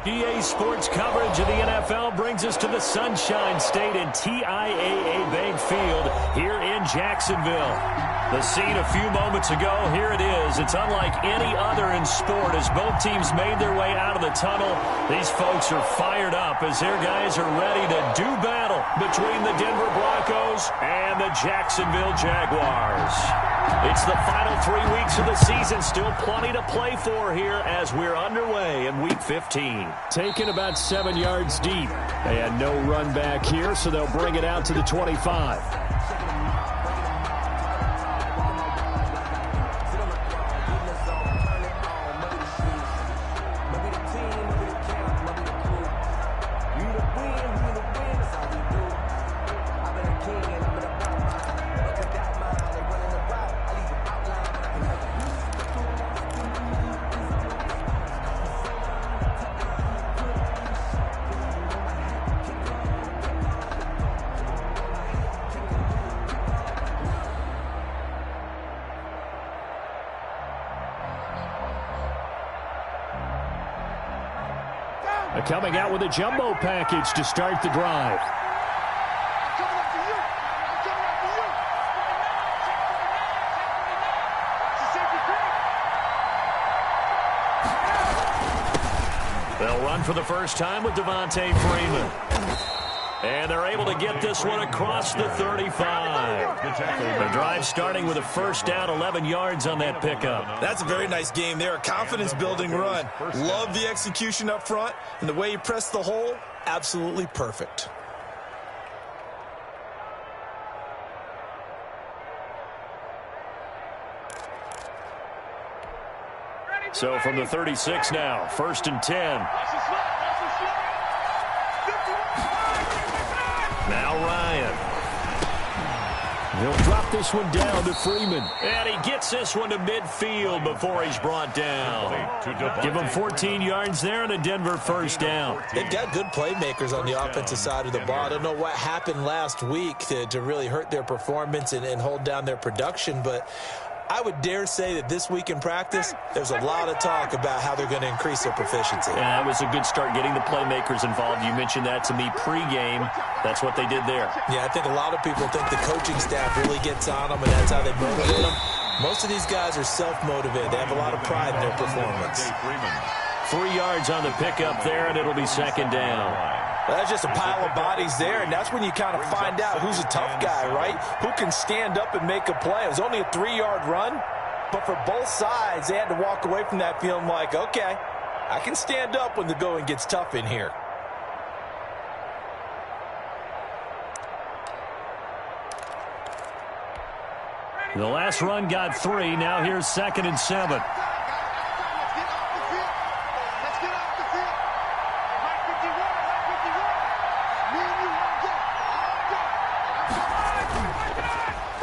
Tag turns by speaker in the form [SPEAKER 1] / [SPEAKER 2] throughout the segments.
[SPEAKER 1] EA Sports coverage of the NFL brings us to the Sunshine State and TIAA Bank Field here in Jacksonville. The scene a few moments ago, here it is. It's unlike any other in sport as both teams made their way out of the tunnel. These folks are fired up as their guys are ready to do battle between the Denver Broncos and the Jacksonville Jaguars. It's the final 3 weeks of the season. Still plenty to play for here as we're underway in Week 15.
[SPEAKER 2] Taken about 7 yards deep. And no run back here, so they'll bring it out to the 25. Coming out with a jumbo package to start the drive.
[SPEAKER 1] They'll run for the first time with Devontae Freeman. And they're able to get this one across the 35. The drive starting with a first down, 11 yards on that pickup.
[SPEAKER 3] That's a very nice game there. A confidence-building run. Love the execution up front. And the way he pressed the hole, absolutely perfect.
[SPEAKER 1] So from the 36 now, 1st and 10. Now Ryan.
[SPEAKER 2] He'll drop this one down to Freeman.
[SPEAKER 1] And he gets this one to midfield before he's brought down. Give him 14 yards there and a Denver first down.
[SPEAKER 3] They've got good playmakers on the offensive side of the ball. I don't know what happened last week to really hurt their performance and hold down their production, but I would dare say that this week in practice, there's a lot of talk about how they're going to increase their proficiency.
[SPEAKER 1] Yeah, that was a good start getting the playmakers involved. You mentioned that to me pregame. That's what they did there.
[SPEAKER 3] Yeah, I think a lot of people think the coaching staff really gets on them, and that's how they motivate them. Most of these guys are self-motivated. They have a lot of pride in their performance.
[SPEAKER 1] 3 yards on the pickup there, and it'll be second down.
[SPEAKER 3] Well, that's just a pile of bodies there, and that's when you kind of find out who's a tough guy, right? Who can stand up and make a play. It was only a 3-yard run, but for both sides, they had to walk away from that feeling like, okay, I can stand up when the going gets tough in here.
[SPEAKER 1] The last run got 3. Now here's 2nd and 7.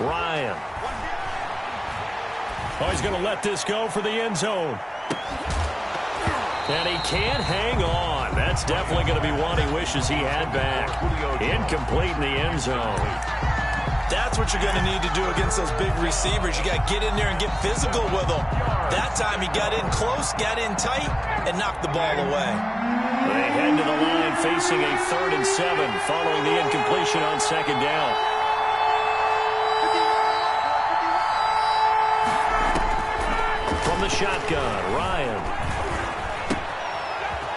[SPEAKER 1] Ryan. Oh, he's going to let this go for the end zone. And he can't hang on. That's definitely going to be one he wishes he had back. Incomplete in the end zone.
[SPEAKER 3] That's what you're going to need to do against those big receivers. You got to get in there and get physical with them. That time he got in close, got in tight, and knocked the ball away.
[SPEAKER 1] They head to the line facing a 3rd and 7 following the incompletion on 2nd down. From the shotgun, Ryan.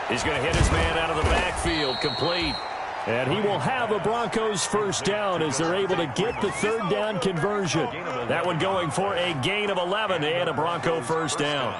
[SPEAKER 1] He's going to hit his man out of the backfield, complete.
[SPEAKER 2] And he will have a Broncos first down as they're able to get the 3rd down conversion.
[SPEAKER 1] That one going for a gain of 11 and a Bronco first down.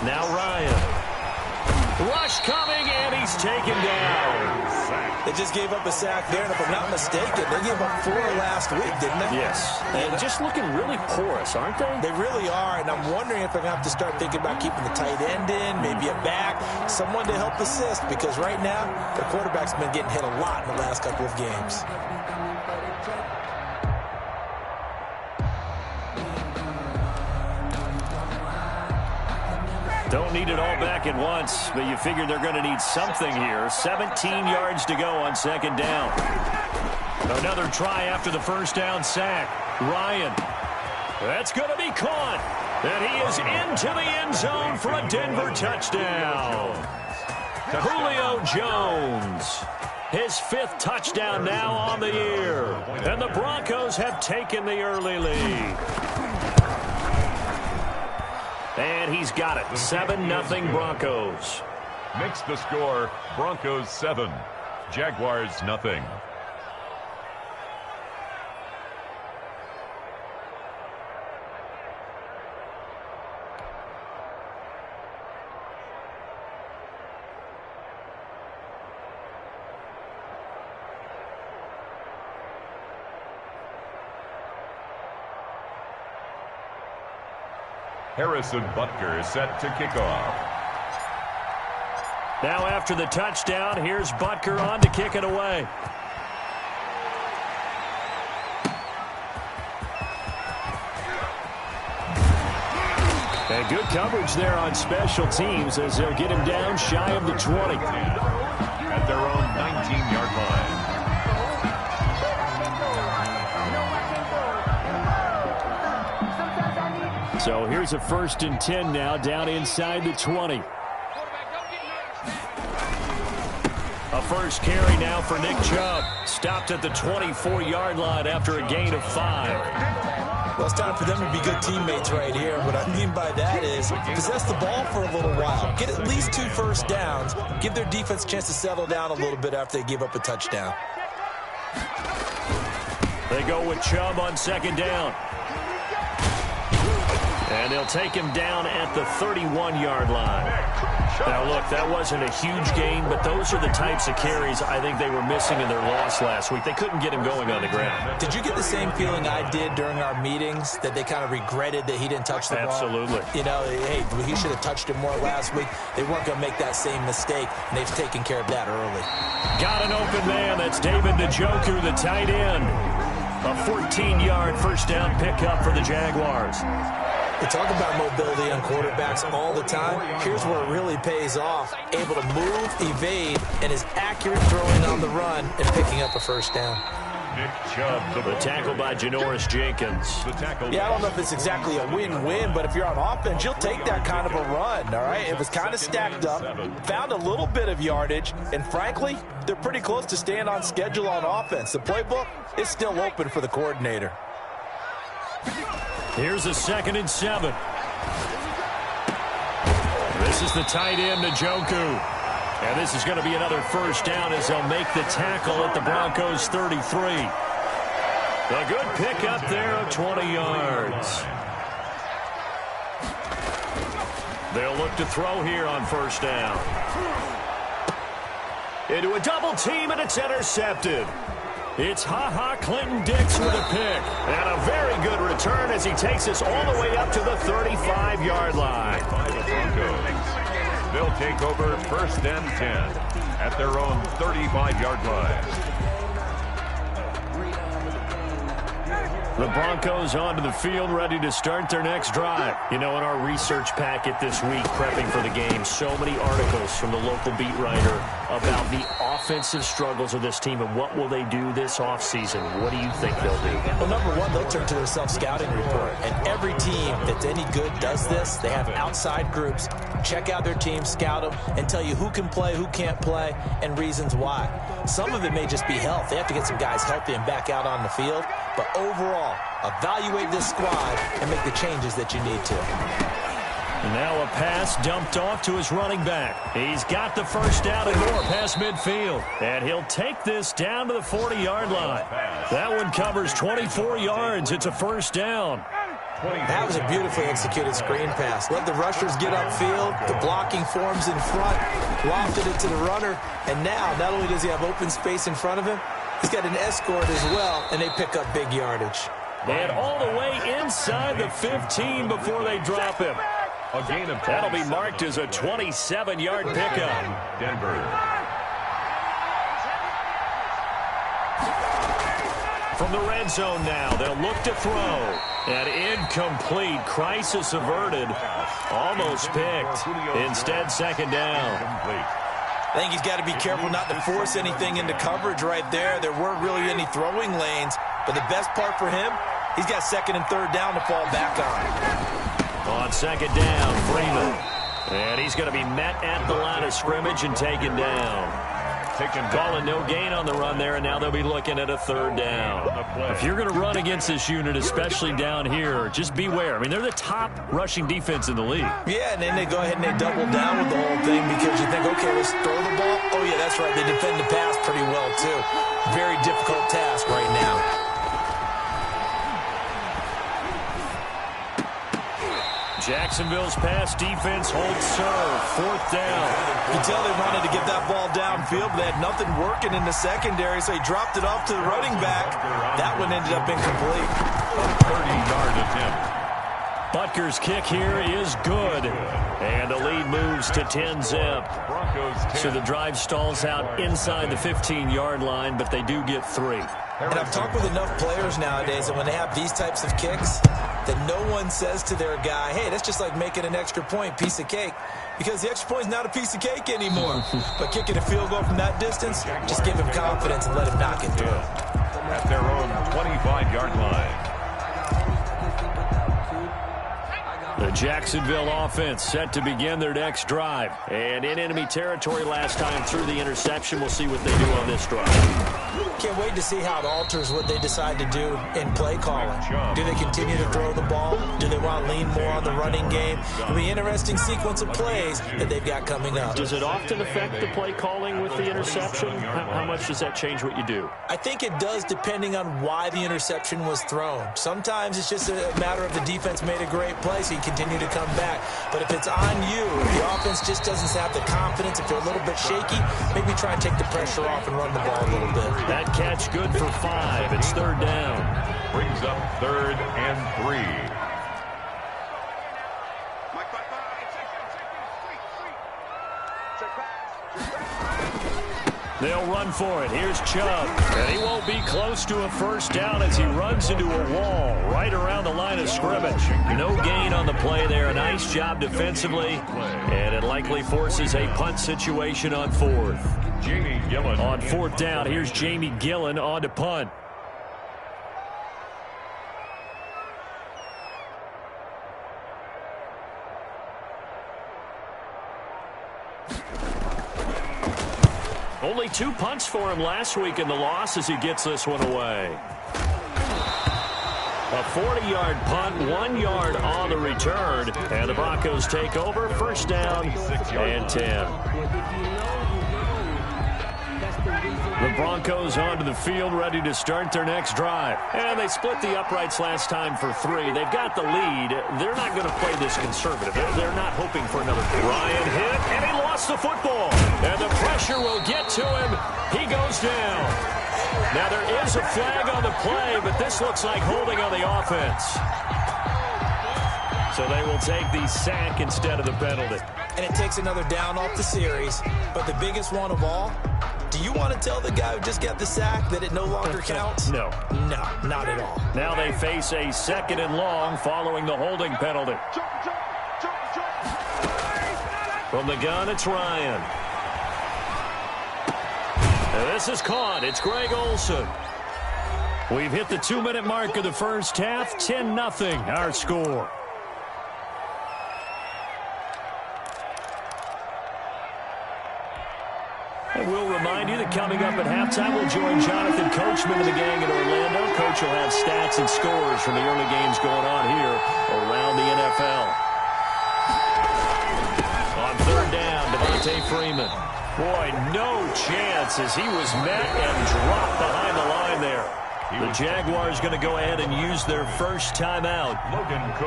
[SPEAKER 1] Now Ryan. Rush coming, and he's taken down.
[SPEAKER 3] They just gave up a sack there, and if I'm not mistaken, they gave up 4 last week, didn't they?
[SPEAKER 2] Yes. And just looking really porous, aren't they?
[SPEAKER 3] They really are, and I'm wondering if they're going to have to start thinking about keeping the tight end in, maybe a back, someone to help assist, because right now, their quarterback's been getting hit a lot in the last couple of games.
[SPEAKER 1] Don't need it all back at once, but you figure they're going to need something here. 17 yards to go on second down. Another try after the first down sack. Ryan. That's going to be caught. And he is into the end zone for a Denver touchdown. Julio Jones. His 5th touchdown now on the year. And the Broncos have taken the early lead. And he's got it. 7-0 Broncos.
[SPEAKER 4] Makes the score Broncos 7, Jaguars nothing. Harrison Butker is set to kick off.
[SPEAKER 1] Now after the touchdown, here's Butker on to kick it away. And good coverage there on special teams as they'll get him down shy of the 20.
[SPEAKER 4] At their own 19-yard line.
[SPEAKER 2] So here's a 1st and 10 now, down inside the 20.
[SPEAKER 1] A first carry now for Nick Chubb. Stopped at the 24-yard line after a gain of 5.
[SPEAKER 3] Well, it's time for them to be good teammates right here. What I mean by that is possess the ball for a little while. Get at least 2 first downs. Give their defense a chance to settle down a little bit after they give up a touchdown.
[SPEAKER 1] They go with Chubb on second down. And they'll take him down at the 31-yard line. Now, look, that wasn't a huge gain, but those are the types of carries I think they were missing in their loss last week. They couldn't get him going on the ground.
[SPEAKER 3] Did you get the same feeling I did during our meetings, that they kind of regretted that he didn't touch the ball?
[SPEAKER 1] Absolutely.
[SPEAKER 3] You know, hey, he should have touched him more last week. They weren't going to make that same mistake, and they've taken care of that early.
[SPEAKER 1] Got an open man. That's David Njoku, the tight end. A 14-yard first down pickup for the Jaguars.
[SPEAKER 3] We talk about mobility on quarterbacks all the time. Here's where it really pays off. Able to move, evade, and is accurate throwing on the run and picking up a first down.
[SPEAKER 4] Nick Chubb,
[SPEAKER 1] the tackle by Janoris Jenkins.
[SPEAKER 3] Yeah, I don't know if it's exactly a win-win, but if you're on offense, you'll take that kind of a run, all right? It was kind of stacked up, found a little bit of yardage, and frankly, they're pretty close to staying on schedule on offense. The playbook is still open for the coordinator.
[SPEAKER 1] Here's a 2nd and 7. This is the tight end, Njoku. And this is going to be another first down as they'll make the tackle at the Broncos' 33. A good pickup there of 20 yards. They'll look to throw here on first down. Into a double team, and it's intercepted. It's Clinton-Dix with a pick. And a very good return as he takes us all the way up to the 35-yard line.
[SPEAKER 4] By the Broncos. They'll take over 1st and 10 at their own 35-yard line.
[SPEAKER 1] The Broncos onto the field, ready to start their next drive. You know, in our research packet this week, prepping for the game, so many articles from the local beat writer about the offensive struggles of this team and what will they do this offseason. What do you think they'll do?
[SPEAKER 3] Well, number one, they'll turn to their self-scouting report. And every team that's any good does this. They have outside groups. Check out their team, scout them, and tell you who can play, who can't play, and reasons why. Some of it may just be health. They have to get some guys healthy and back out on the field. But overall, evaluate this squad and make the changes that you need to.
[SPEAKER 1] And now a pass dumped off to his running back. He's got the first down and more past midfield. And he'll take this down to the 40-yard line. That one covers 24 yards. It's a first down.
[SPEAKER 3] That was a beautifully executed screen pass. Let the rushers get upfield. The blocking forms in front. lofted it to the runner, and now not only does he have open space in front of him, he's got an escort as well, and they pick up big yardage.
[SPEAKER 1] And all the way inside the 15 before they drop him.
[SPEAKER 4] A gain of 27.
[SPEAKER 1] That'll be marked as a 27-yard pickup.
[SPEAKER 4] Denver.
[SPEAKER 1] From the red zone now, they'll look to throw. And incomplete. Crisis averted. Almost picked. Instead, second down.
[SPEAKER 3] I think he's got to be careful not to force anything into coverage right there. There weren't really any throwing lanes. But the best part for him, he's got second and third down to fall back on.
[SPEAKER 1] On second down, Freeman. And he's going to be met at the line of scrimmage and taken down. Calling no gain on the run there, and now they'll be looking at a third down. If you're going to run against this unit, especially down here, just beware. I mean, they're the top rushing defense in the league.
[SPEAKER 3] Yeah, and then they go ahead and they double down with the whole thing because you think, okay, let's throw the ball. Oh, yeah, that's right. They defend the pass pretty well, too. Very difficult task right now.
[SPEAKER 1] Jacksonville's pass defense holds serve. Fourth down.
[SPEAKER 3] You can tell they wanted to get that ball downfield, but they had nothing working in the secondary, so he dropped it off to the running back. That one ended up incomplete.
[SPEAKER 4] A 30-yard attempt.
[SPEAKER 1] Butker's kick here is good. And the lead moves to 10-zip. So the drive stalls out inside the 15-yard line, but they do get 3.
[SPEAKER 3] And I've talked with enough players nowadays that when they have these types of kicks, that no one says to their guy, hey, that's just like making an extra point, piece of cake. Because the extra point is not a piece of cake anymore. But kicking a field goal from that distance, just give him confidence and let him knock it through.
[SPEAKER 4] At their own 25-yard line.
[SPEAKER 1] The Jacksonville offense set to begin their next drive. And in enemy territory last time through the interception. We'll see what they do on this drive.
[SPEAKER 3] Can't wait to see how it alters what they decide to do in play calling. Do they continue to throw the ball? Do they want to lean more on the running game? It'll be an interesting sequence of plays that they've got coming up.
[SPEAKER 2] Does it often affect the play calling with the interception? How much does that change what you do?
[SPEAKER 3] I think it does depending on why the interception was thrown. Sometimes it's just a matter of the defense made a great play, so you continue to come back. But if it's on you, if the offense just doesn't have the confidence, if they're a little bit shaky, maybe try and take the pressure off and run the ball a little bit.
[SPEAKER 1] That catch good for 5. It's third down.
[SPEAKER 4] Brings up 3rd and 3.
[SPEAKER 1] They'll run for it. Here's Chubb. And he won't be close to a first down as he runs into a wall right around the line of scrimmage. No gain on the play there. A nice job defensively. And it likely forces a punt situation on 4th.
[SPEAKER 4] Jamie Gillen.
[SPEAKER 1] On 4th down, here's Jamie Gillen on to punt. Only 2 punts for him last week in the loss as he gets this one away. A 40-yard punt, 1 yard on the return. And the Broncos take over. First down and 10. The Broncos onto the field, ready to start their next drive. And they split the uprights last time for 3. They've got the lead. They're not going to play this conservative. They're not hoping for another. Ryan hit, and he lost the football. And the pressure will get to him. He goes down. Now there is a flag on the play, but this looks like holding on the offense. So they will take the sack instead of the penalty.
[SPEAKER 3] And it takes another down off the series. But the biggest one of all, do you want to tell the guy who just got the sack that it no longer counts?
[SPEAKER 1] No.
[SPEAKER 3] No, not at all.
[SPEAKER 1] Now they face a 2nd and long following the holding penalty. From the gun, it's Ryan. And this is caught. It's Greg Olsen. We've hit the 2-minute mark of the first half. 10-0 our score. And we'll remind you that coming up at halftime, we'll join Jonathan Coachman and the gang in Orlando. Coach will have stats and scores from the early games going on here around the NFL. On 3rd down, Devontae Freeman. Boy, no chance as he was met and dropped behind the line there. The Jaguars going to go ahead and use their first timeout.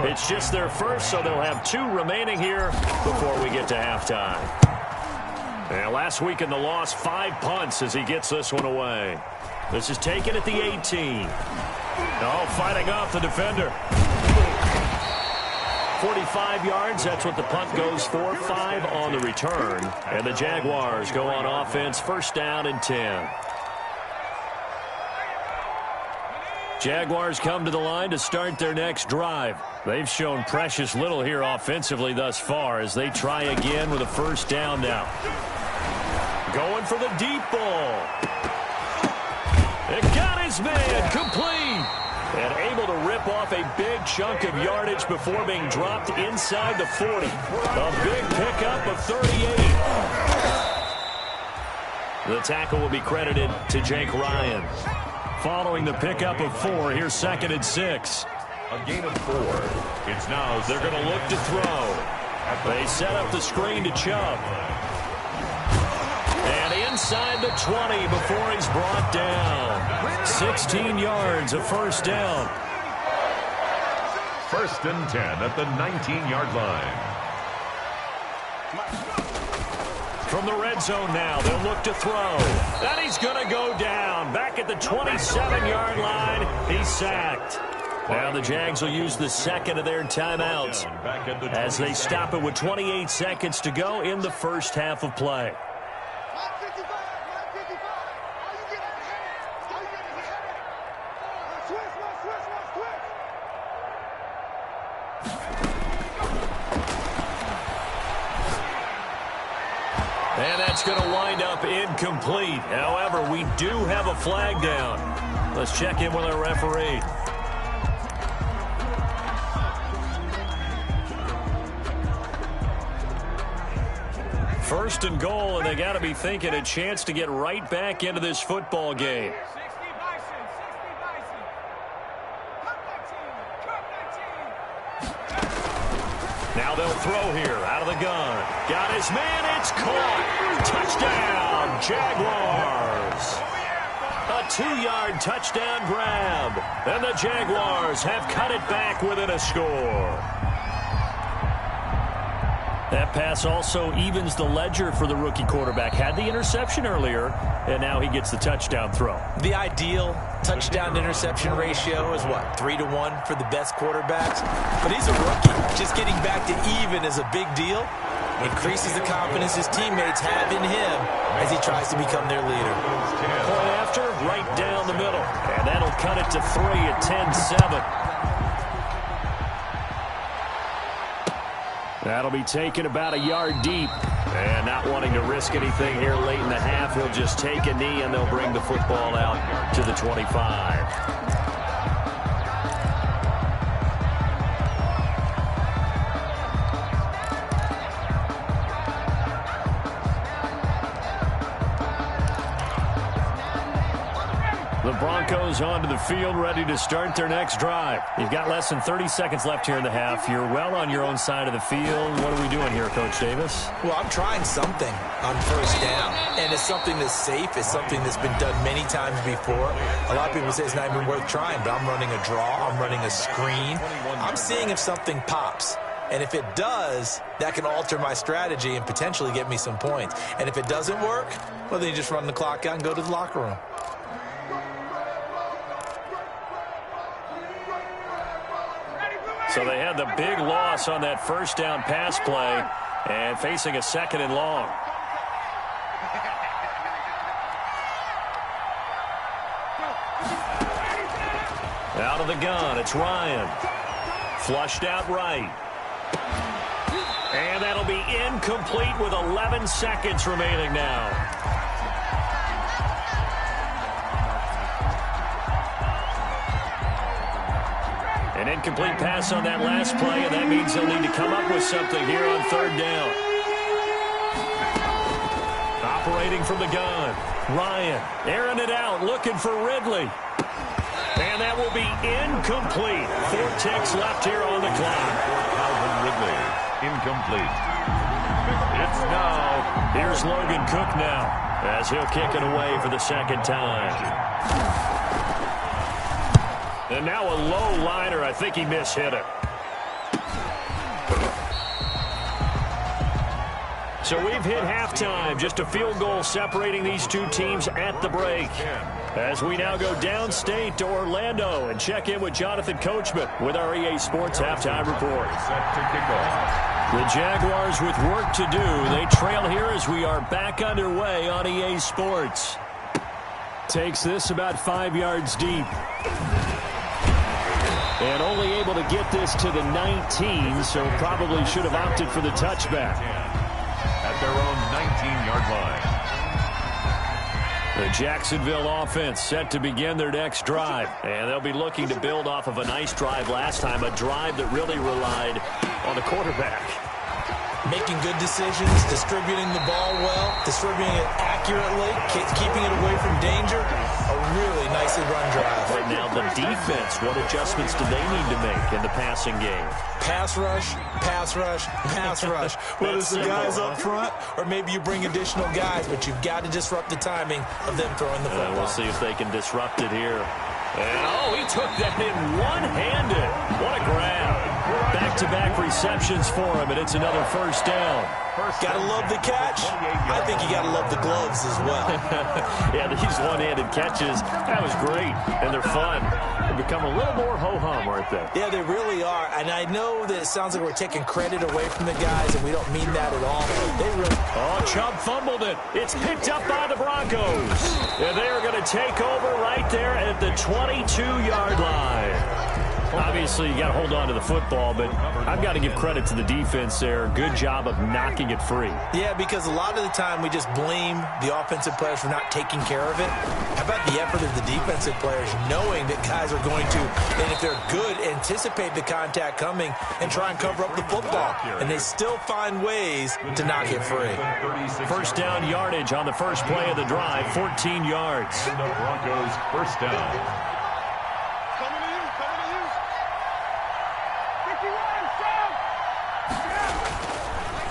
[SPEAKER 1] It's just their first, so they'll have 2 remaining here before we get to halftime. And last week in the loss, 5 punts as he gets this one away. This is taken at the 18. Oh, fighting off the defender. 45 yards, that's what the punt goes for. 5 on the return. And the Jaguars go on offense, first down and 10. Jaguars come to the line to start their next drive. They've shown precious little here offensively thus far as they try again with a first down now. Going for the deep ball. It got his man complete. And able to rip off a big chunk of yardage before being dropped inside the 40. A big pickup of 38. The tackle will be credited to Jake Ryan. Following the pickup of 4, here's 2nd and 6.
[SPEAKER 4] A gain of 4. It's now
[SPEAKER 1] they're going to look to throw. They set up the screen to Chubb. And inside the 20 before he's brought down. 16 yards, a first down.
[SPEAKER 4] 1st and 10 at the 19-yard line.
[SPEAKER 1] From the red zone now, they'll look to throw. And he's going to go down. Back at the 27-yard line, he's sacked. Now the Jags will use the 2nd of their timeouts as they stop it with 28 seconds to go in the first half of play. And that's going to wind up incomplete. However, we do have a flag down. Let's check in with our referee. First and goal, and they got to be thinking a chance to get right back into this football game. Now they'll throw here out of the gun. Got his man. It's caught. Touchdown, Jaguars. A 2-yard touchdown grab. And the Jaguars have cut it back within a score. That pass also evens the ledger for the rookie quarterback. Had the interception earlier, and now he gets the touchdown throw.
[SPEAKER 3] The ideal touchdown-interception ratio is, what, 3-to-1 for the best quarterbacks? But he's a rookie. Just getting back to even is a big deal. Increases the confidence his teammates have in him as he tries to become their leader.
[SPEAKER 1] Point after, right down the middle. And that'll cut it to 3 at 10-7. That'll be taken about a yard deep. And not wanting to risk anything here late in the half, he'll just take a knee and they'll bring the football out to the 25. The Broncos onto the field, ready to start their next drive. You've got less than 30 seconds left here in the half. You're well on your own side of the field. What are we doing here, Coach Davis?
[SPEAKER 3] Well, I'm trying something on first down, and it's something that's safe. It's something that's been done many times before. A lot of people say it's not even worth trying, but I'm running a draw. I'm running a screen. I'm seeing if something pops. And if it does, that can alter my strategy and potentially get me some points. And if it doesn't work, well, then you just run the clock out and go to the locker room.
[SPEAKER 1] So they had the big loss on that first down pass play and facing a 2nd and long. Out of the gun, it's Ryan. Flushed out right. And that'll be incomplete with 11 seconds remaining now. An incomplete pass on that last play, and that means they'll need to come up with something here on 3rd down. Operating from the gun. Ryan airing it out, looking for Ridley. And that will be incomplete. 4 ticks left here on the clock.
[SPEAKER 4] Calvin Ridley, incomplete. It's now.
[SPEAKER 1] Here's Logan Cook now, as he'll kick it away for the 2nd time. And now a low liner. I think he mishit it. So we've hit halftime. Just a field goal separating these two teams at the break. As we now go downstate to Orlando and check in with Jonathan Coachman with our EA Sports Halftime Report. The Jaguars with work to do. They trail here as we are back underway on EA Sports.
[SPEAKER 2] Takes this about 5 yards deep. And only able to get this to the 19, so probably should have opted for the touchback.
[SPEAKER 4] At their own 19-yard line.
[SPEAKER 1] The Jacksonville offense set to begin their next drive. And they'll be looking to build off of a nice drive last time, a drive that really relied on the quarterback.
[SPEAKER 3] Making good decisions, distributing the ball well, distributing it accurately, keeping it away from danger. A really nicely run drive.
[SPEAKER 1] But now the defense, what adjustments do they need to make in the passing game?
[SPEAKER 3] Pass rush, pass rush, pass rush. Whether it's the guys up front or maybe you bring additional guys, but you've got to disrupt the timing of them throwing the football.
[SPEAKER 1] We'll see if they can disrupt it here. And, he took that in one-handed. What a grab. Back-to-back receptions for him, and it's another first down.
[SPEAKER 3] Gotta love the catch. I think you gotta love the gloves as well.
[SPEAKER 1] Yeah, these one-handed catches, that was great, and they're fun. They become a little more ho-hum, aren't they?
[SPEAKER 3] Yeah, they really are, and I know that it sounds like we're taking credit away from the guys, and we don't mean that at all. They really...
[SPEAKER 1] Chubb fumbled it. It's picked up by the Broncos. And they are going to take over right there at the 22-yard line. Obviously, you got to hold on to the football, but I've got to give credit to the defense there. Good job of knocking it free.
[SPEAKER 3] Yeah, because a lot of the time we just blame the offensive players for not taking care of it. How about the effort of the defensive players knowing that guys are going to, and if they're good, anticipate the contact coming and try and cover up the football. And they still find ways to knock it free.
[SPEAKER 1] First down yardage on the first play of the drive, 14 yards.
[SPEAKER 4] The Broncos first down.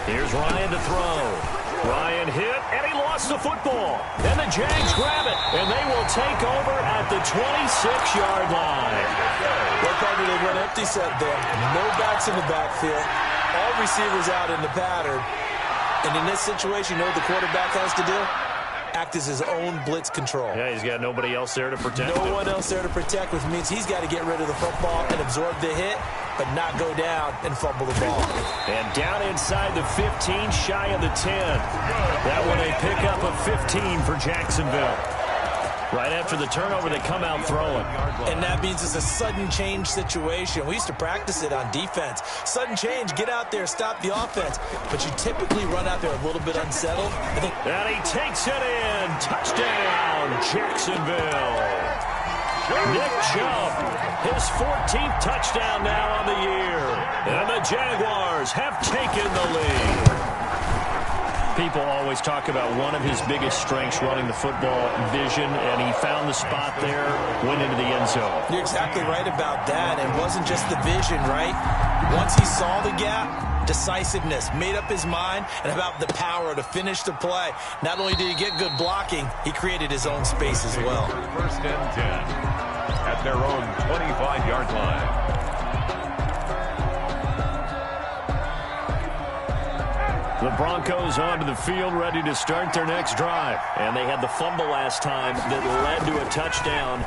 [SPEAKER 1] Here's Ryan to throw. Ryan hit, and he lost the football. And the Jags grab it, and they will take over at the 26-yard line.
[SPEAKER 3] What Carter, they went empty set there. No backs in the backfield. All receivers out in the pattern. And in this situation, you know what the quarterback has to do? Act as his own blitz control.
[SPEAKER 1] Yeah, he's got nobody else there to protect him.
[SPEAKER 3] No one else there to protect, which means he's got to get rid of the football and absorb the hit, but not go down and fumble the ball.
[SPEAKER 1] And down inside the 15, shy of the 10. That one a pickup of 15 for Jacksonville. Right after the turnover, they come out throwing.
[SPEAKER 3] And that means it's a sudden change situation. We used to practice it on defense. Sudden change, get out there, stop the offense. But you typically run out there a little bit unsettled.
[SPEAKER 1] And he takes it in. Touchdown, Jacksonville. Nick Chubb, his 14th touchdown now on the year. And the Jaguars have taken the lead. People always talk about one of his biggest strengths, running the football, vision, and he found the spot there, went into the end zone.
[SPEAKER 3] You're exactly right about that. It wasn't just the vision, right? Once he saw the gap, decisiveness, made up his mind, and about the power to finish the play. Not only did he get good blocking, he created his own space as well.
[SPEAKER 4] First and 10 at their own 25-yard line.
[SPEAKER 1] The Broncos onto the field, ready to start their next drive. And they had the fumble last time that led to a touchdown.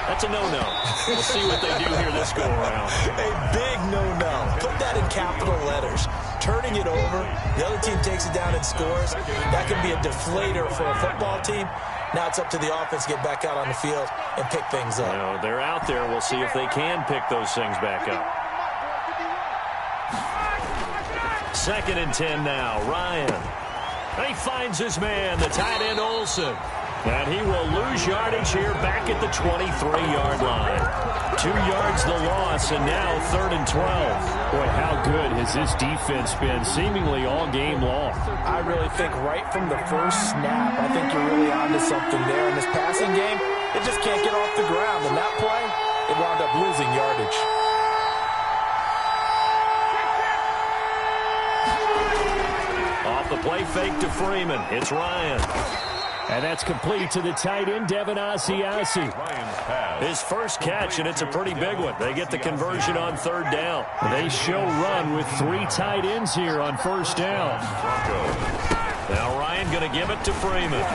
[SPEAKER 1] That's a no-no. We'll see what they do here this go-around.
[SPEAKER 3] A big no-no. Put that in capital letters. Turning it over, the other team takes it down and scores. That can be a deflator for a football team. Now it's up to the offense to get back out on the field and pick things up.
[SPEAKER 1] You know, they're out there. We'll see if they can pick those things back up. Second and 10 now. Ryan. He finds his man, the tight end Olsen. And he will lose yardage here back at the 23-yard line. 2 yards the loss, and now 3rd and 12. Boy, how good has this defense been seemingly all game long?
[SPEAKER 3] I really think right from the first snap, I think you're really onto something there. In this passing game, it just can't get off the ground. And that play, it wound up losing yardage.
[SPEAKER 1] Off the play fake to Freeman. It's Ryan.
[SPEAKER 2] And that's complete to the tight end, Devin Asiasi.
[SPEAKER 4] Ryan's pass
[SPEAKER 2] His first catch, and it's a pretty big one. They get the conversion on third down. They show run with 3 tight ends here on first down. Now Ryan going to give it to Freeman.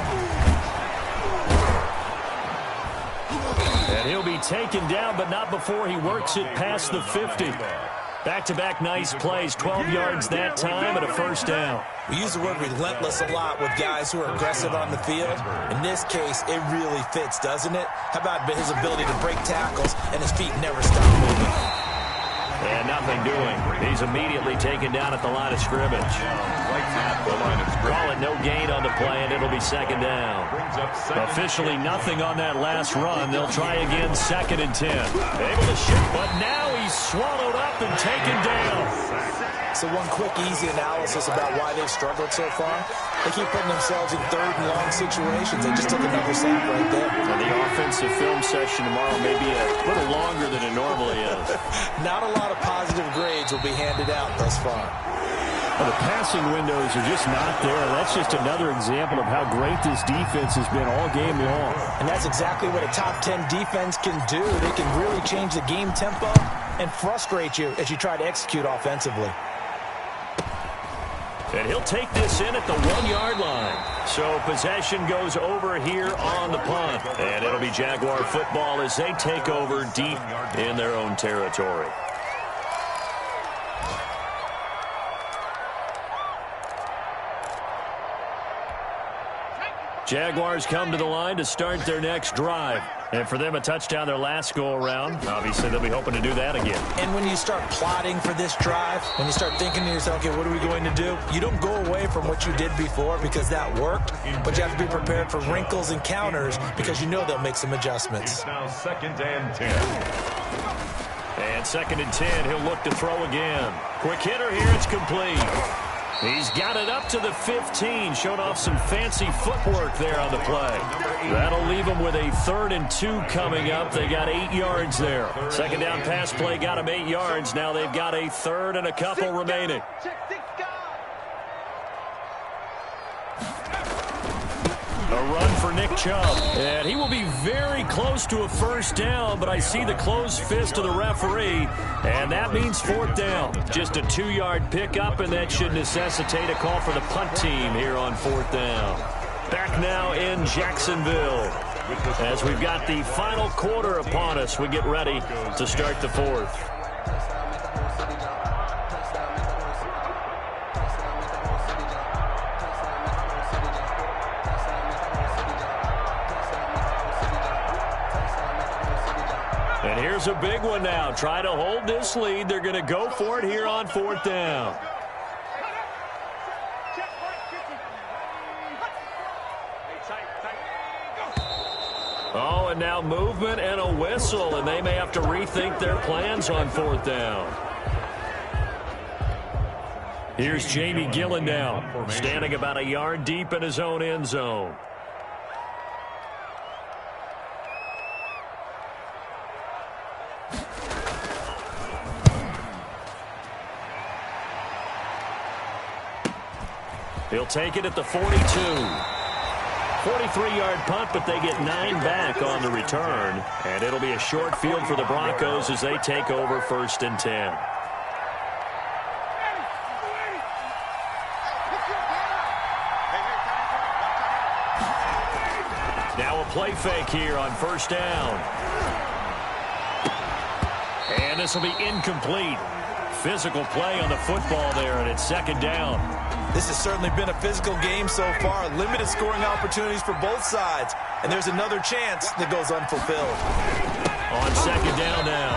[SPEAKER 2] And he'll be taken down, but not before he works it past the 50. Back-to-back nice plays, 12 yards that time and a first down.
[SPEAKER 3] We use the word relentless a lot with guys who are aggressive on the field. In this case, it really fits, doesn't it? How about his ability to break tackles and his feet never stop moving?
[SPEAKER 2] And nothing doing. He's immediately taken down at the line of scrimmage. Call it no gain on the play, and it'll be second down. Officially nothing on that last run. They'll try again, 2nd and 10. Able to shoot, but now he's swallowed up and taken down.
[SPEAKER 3] So one quick, easy analysis about why they've struggled so far. They keep putting themselves in 3rd and long situations. They just took another sack right there.
[SPEAKER 2] And the offensive film session tomorrow may be a little longer than it normally is.
[SPEAKER 3] Not a lot of positive grades will be handed out thus far.
[SPEAKER 2] Well, the passing windows are just not there. That's just another example of how great this defense has been all game long.
[SPEAKER 3] And that's exactly what a top 10 defense can do. They can really change the game tempo and frustrate you as you try to execute offensively.
[SPEAKER 2] And he'll take this in at the 1-yard line. So possession goes over here on the punt. And it'll be Jaguar football as they take over deep in their own territory. Jaguars come to the line to start their next drive. And for them, a touchdown their last go-around. Obviously, they'll be hoping to do that again.
[SPEAKER 3] And when you start plotting for this drive, when you start thinking to yourself, okay, what are we going to do? You don't go away from what you did before because that worked, but you have to be prepared for wrinkles and counters because you know they'll make some adjustments.
[SPEAKER 4] It's now 2nd and 10.
[SPEAKER 2] And 2nd and 10, he'll look to throw again. Quick hitter here, it's complete. He's got it up to the 15, showed off some fancy footwork there on the play. That'll leave him with a 3rd and 2 coming up. They got 8 yards there. Second down pass play got him 8 yards. Now they've got a 3rd and a couple remaining. A run for Nick Chubb. And he will be very close to a first down, but I see the closed fist of the referee, and that means 4th down. Just a 2-yard pickup, and that should necessitate a call for the punt team here on 4th down. Back now in Jacksonville. As we've got the final quarter upon us, we get ready to start the 4th. And here's a big one now. Try to hold this lead. They're going to go for it here on 4th down. Oh, and now movement and a whistle, and they may have to rethink their plans on 4th down. Here's Jamie Gillen now, standing about a yard deep in his own end zone. He'll take it at the 42. 43-yard punt, but they get 9 back on the return. And it'll be a short field for the Broncos as they take over 1st and 10. Now a play fake here on 1st down. And this will be incomplete. Physical play on the football there, and it's 2nd down.
[SPEAKER 3] This has certainly been a physical game so far. Limited scoring opportunities for both sides. And there's another chance that goes unfulfilled.
[SPEAKER 2] On 2nd down now,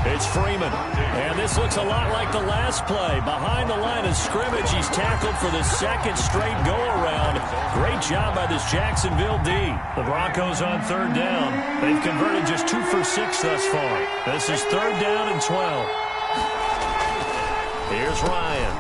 [SPEAKER 2] it's Freeman. And this looks a lot like the last play. Behind the line of scrimmage, he's tackled for the 2nd straight go-around. Great job by this Jacksonville D. The Broncos on 3rd down. They've converted just 2 for 6 thus far. This is 3rd down and 12. Here's Ryan.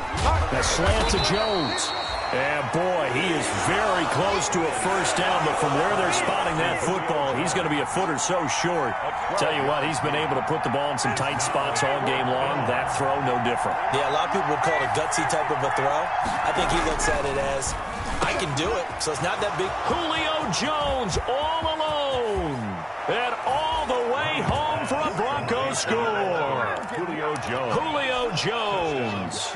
[SPEAKER 2] A slant to Jones. And, boy, he is very close to a first down, but from where they're spotting that football, he's going to be a foot or so short. Tell you what, he's been able to put the ball in some tight spots all game long. That throw, no different.
[SPEAKER 3] Yeah, a lot of people would call it a gutsy type of a throw. I think he looks at it as, I can do it, so it's not that big.
[SPEAKER 2] Julio Jones all alone. And all the
[SPEAKER 1] will score. Julio Jones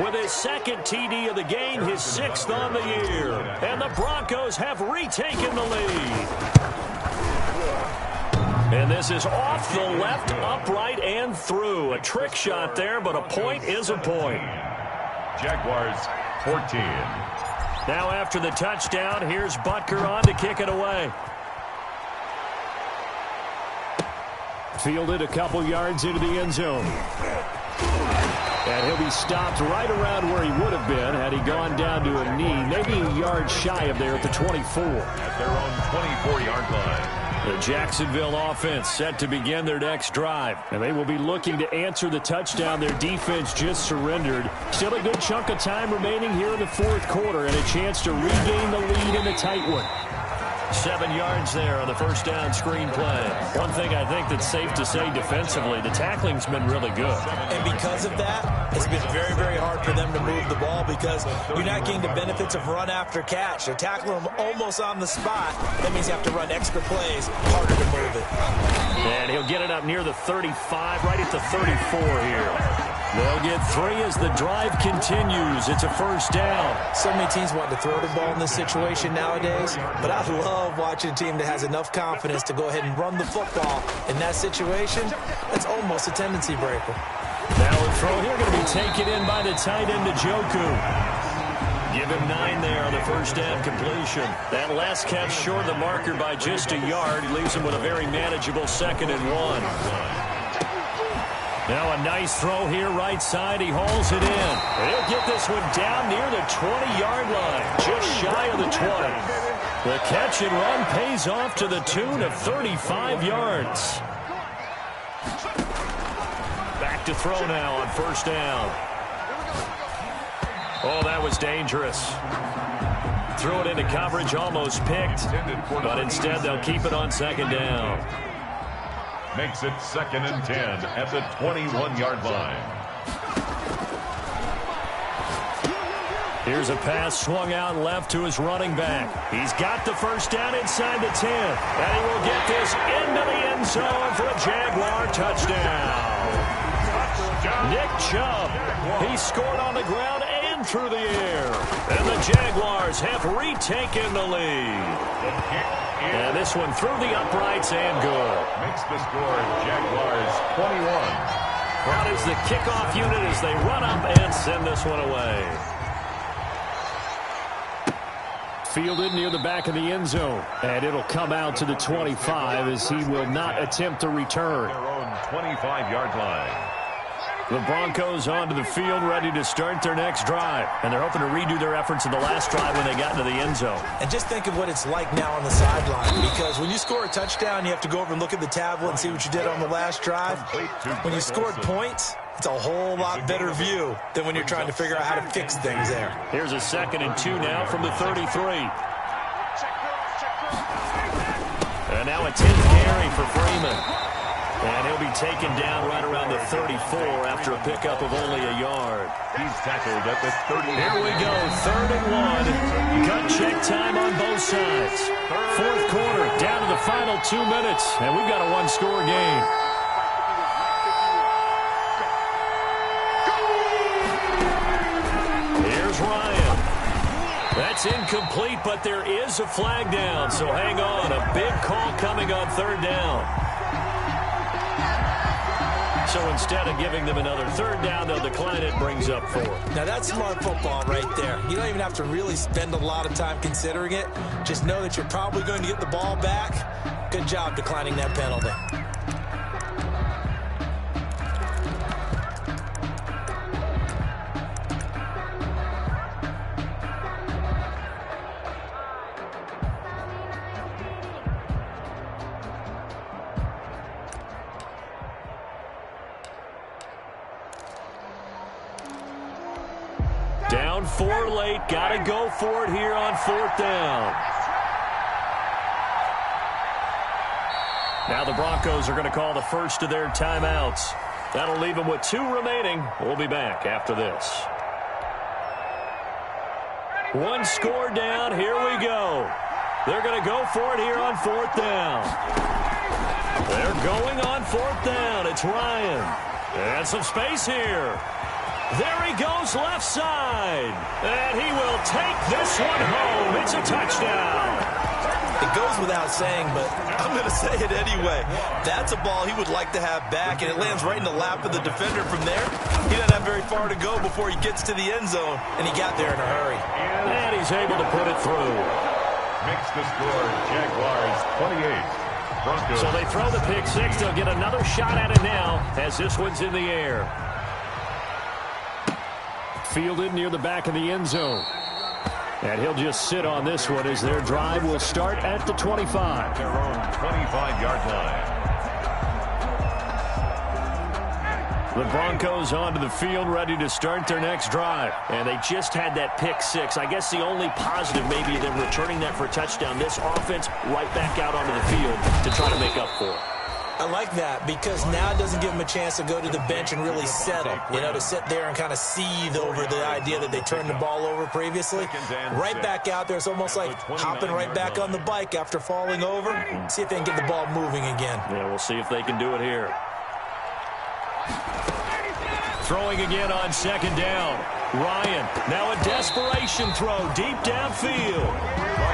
[SPEAKER 1] with his second TD of the game, his 6th on the year. And the Broncos have retaken the lead. And this is off the left, upright, and through. A trick shot there, but a point is a point.
[SPEAKER 4] Jaguars 14.
[SPEAKER 1] Now after the touchdown, here's Butker on to kick it away. Fielded a couple yards into the end zone. And he'll be stopped right around where he would have been had he gone down to a knee, maybe a yard shy of there at the 24.
[SPEAKER 4] At their own 24-yard line.
[SPEAKER 1] The Jacksonville offense set to begin their next drive. And they will be looking to answer the touchdown their defense just surrendered. Still a good chunk of time remaining here in the fourth quarter and a chance to regain the lead in a tight one. 7 yards there on the first down screen play. One thing I think that's safe to say defensively, the tackling's been really good.
[SPEAKER 3] And because of that, it's been very, very hard for them to move the ball because you're not getting the benefits of run after catch. They're tackling them almost on the spot. That means you have to run extra plays, harder to move it.
[SPEAKER 1] And he'll get it up near the 35, right at the 34 here. They'll get 3 as the drive continues. It's a first down.
[SPEAKER 3] So many teams want to throw the ball in this situation nowadays, but I love watching a team that has enough confidence to go ahead and run the football. In that situation, that's almost a tendency breaker.
[SPEAKER 1] Now a throw here going to be taken in by the tight end, Yooo. Give him 9 there on the first down completion. That last catch short of the marker by just a yard. He leaves him with a very manageable 2nd and 1. Now a nice throw here right side. He hauls it in. He'll get this one down near the 20-yard line, just shy of the 20. The catch and run pays off to the tune of 35 yards. Back to throw now on first down. Oh, that was dangerous. Threw it into coverage, almost picked, but instead they'll keep it on 2nd down.
[SPEAKER 4] Makes it 2nd and 10 at the 21-yard line.
[SPEAKER 1] Here's a pass swung out left to his running back. He's got the first down inside the 10. And he will get this into the end zone for a Jaguar touchdown. Nick Chubb. He scored on the ground and through the air. And the Jaguars have retaken the lead. And this one through the uprights and good.
[SPEAKER 4] Makes the score Jaguars 21.
[SPEAKER 1] Brought is the kickoff unit as they run up and send this one away. Fielded near the back of the end zone. And it'll come out to the 25 as he will not attempt to return.
[SPEAKER 4] Their own 25-yard line.
[SPEAKER 1] The Broncos onto the field, ready to start their next drive. And they're hoping to redo their efforts in the last drive when they got into the end zone.
[SPEAKER 3] And just think of what it's like now on the sideline. Because when you score a touchdown, you have to go over and look at the tablet and see what you did on the last drive. When you scored points, it's a whole lot better view than when you're trying to figure out how to fix things there.
[SPEAKER 1] Here's a 2nd and 2 now from the 33. And now a 10th carry for Freeman. And he'll be taken down right around the 34 after a pickup of only a yard.
[SPEAKER 4] He's tackled at the 30.
[SPEAKER 1] Here we go, 3rd and 1. Gut check time on both sides. Fourth quarter, down to the final 2 minutes, and we've got a one-score game. Here's Ryan. That's incomplete, but there is a flag down, so hang on. A big call coming on 3rd down. So instead of giving them another 3rd down, they'll decline it, brings up 4.
[SPEAKER 3] Now that's smart football right there. You don't even have to really spend a lot of time considering it. Just know that you're probably going to get the ball back. Good job declining that penalty.
[SPEAKER 1] Down 4 late. Got to go for it here on 4th down. Now the Broncos are going to call the first of their timeouts. That'll leave them with 2 remaining. We'll be back after this. 1 score down. Here we go. They're going to go for it here on 4th down. They're Going on fourth down, it's Ryan. And some space here. There he goes left side. And he will take this one home. It's a touchdown.
[SPEAKER 3] It goes without saying, but I'm going to say it anyway. That's a ball he would like to have back, and it lands right in the lap of the defender from there. He doesn't have very far to go before he gets to the end zone, and he got there in a hurry.
[SPEAKER 1] And he's able to put it through.
[SPEAKER 4] Makes the score Jaguars 28. Broncos.
[SPEAKER 1] So they throw the pick six. They'll get another shot at it now as this one's in the air. Fielded near the back of the end zone. And he'll just sit on this one as their drive will start at the 25.
[SPEAKER 4] Their own 25-yard line.
[SPEAKER 1] The Broncos onto the field, ready to start their next drive. And they just had that pick six. I guess the only positive maybe them returning that for a touchdown. This offense right back out onto the field to try to make up for it.
[SPEAKER 3] I like that because now it doesn't give them a chance to go to the bench and really settle. You know, to sit there and kind of seethe over the idea that they turned the ball over previously. Right back out there. It's almost like hopping right back on the bike after falling over. See if they can get the ball moving again.
[SPEAKER 1] Yeah, we'll see if they can do it here. Throwing again on second down. Ryan, now a desperation throw deep downfield.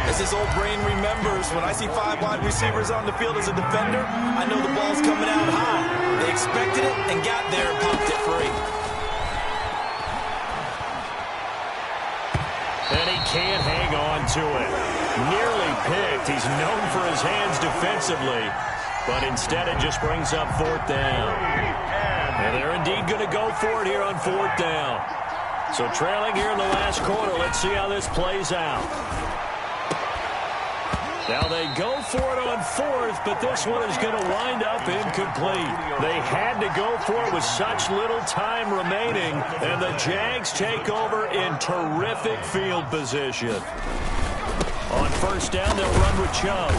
[SPEAKER 3] As his old brain remembers, when I see 5 wide receivers on the field as a defender, I know the ball's coming out high. They expected it and got there and popped it free.
[SPEAKER 1] And he can't hang on to it. Nearly picked. He's known for his hands defensively, but instead it just brings up fourth down. And they're indeed going to go for it here on fourth down. So trailing here in the last quarter. Let's see how this plays out. Now they go for it on fourth, but this one is going to wind up incomplete. They had to go for it with such little time remaining, and the Jags take over in terrific field position. On first down, they'll run with Chubb.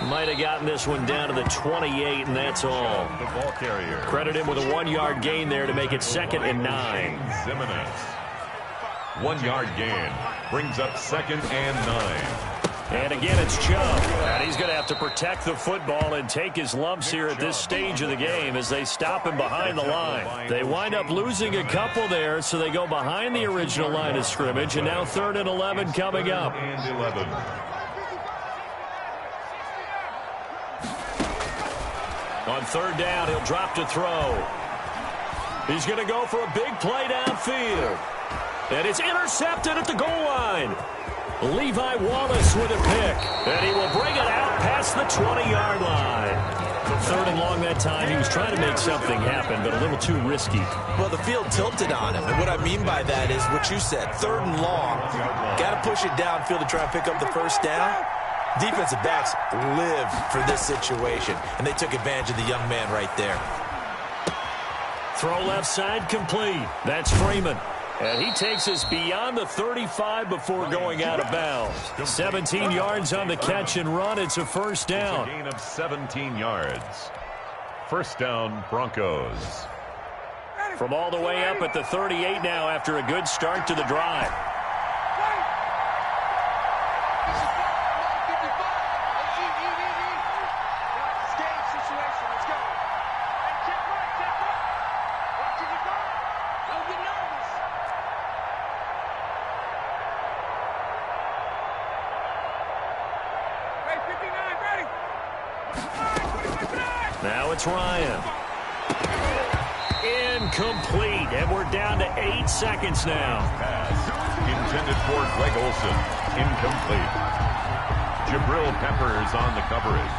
[SPEAKER 1] Might have gotten this one down to the 28, and that's all.
[SPEAKER 4] The ball carrier.
[SPEAKER 1] Credit him with a 1-yard gain there to make it 2nd and 9.
[SPEAKER 4] Zimenez. 1-yard gain. Brings up 2nd and 9.
[SPEAKER 1] And again, it's Chubb. And he's going to have to protect the football and take his lumps here at this stage of the game as they stop him behind the line. They wind up losing a couple there, so they go behind the original line of scrimmage, and now 3rd and 11 coming up.
[SPEAKER 4] And 11.
[SPEAKER 1] On 3rd down, he'll drop to throw. He's going to go for a big play downfield. And it's intercepted at the goal line. Levi Wallace with a pick. And he will bring it out past the 20-yard line. 3rd and long that time. He was trying to make something happen, but a little too risky.
[SPEAKER 3] Well, the field tilted on him. And what I mean by that is what you said. 3rd and long. Got to push it downfield to try and pick up the first down. Defensive backs live for this situation, and they took advantage of the young man right there.
[SPEAKER 1] Throw left side complete. That's Freeman. And he takes us beyond the 35 before going out of bounds. 17 yards on the catch and run. It's a first down.
[SPEAKER 4] It's a gain of 17 yards. First down, Broncos.
[SPEAKER 1] From all the way up at the 38 now after a good start to the drive. Now it's Ryan. Incomplete, and we're down to 8 seconds now.
[SPEAKER 4] Pass intended for Greg Olsen. Incomplete. Jabril Peppers on the coverage.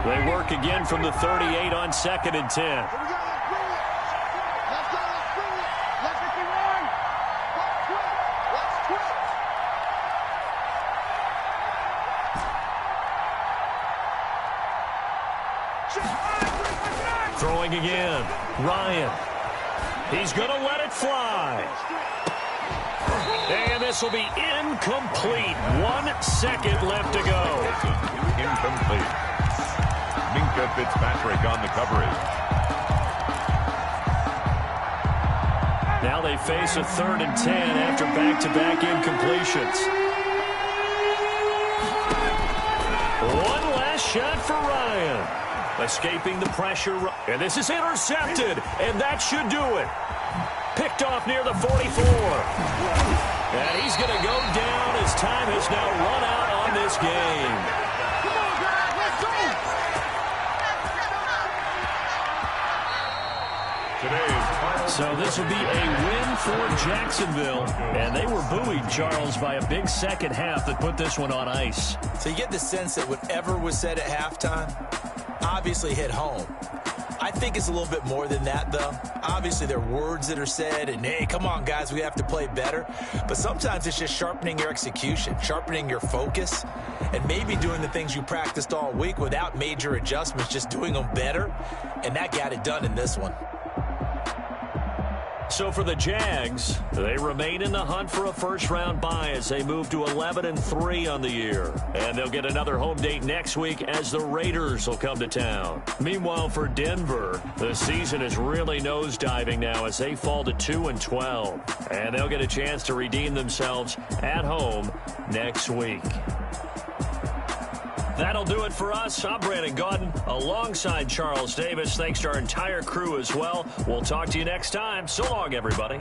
[SPEAKER 1] They work again from the 38 on 2nd and 10. Throwing again. Ryan. He's going to let it fly. And this will be incomplete. 1 second left to go.
[SPEAKER 4] Incomplete. Minka Fitzpatrick on the coverage.
[SPEAKER 1] Now they face a 3rd and 10 after back-to-back incompletions. One last shot for Ryan. Escaping the pressure. And this is intercepted. And that should do it. Picked off near the 44. And he's going to go down as time has now run out on this game.
[SPEAKER 5] Come on, guys. Let's go.
[SPEAKER 1] So this will be a win for Jacksonville. And they were buoyed, Charles, by a big second half that put this one on ice.
[SPEAKER 3] So you get the sense that whatever was said at halftime obviously hit home. I think it's a little bit more than that, though. Obviously, there are words that are said, and, hey, come on, guys, we have to play better. But sometimes it's just sharpening your execution, sharpening your focus, and maybe doing the things you practiced all week without major adjustments, just doing them better. And that got it done in this one.
[SPEAKER 1] So for the Jags, they remain in the hunt for a first-round bye as they move to 11-3 on the year. And they'll get another home date next week as the Raiders will come to town. Meanwhile, for Denver, the season is really nosediving now as they fall to 2-12. And they'll get a chance to redeem themselves at home next week. That'll do it for us. I'm Brandon Gaudin alongside Charles Davis. Thanks to our entire crew as well. We'll talk to you next time. So long, everybody.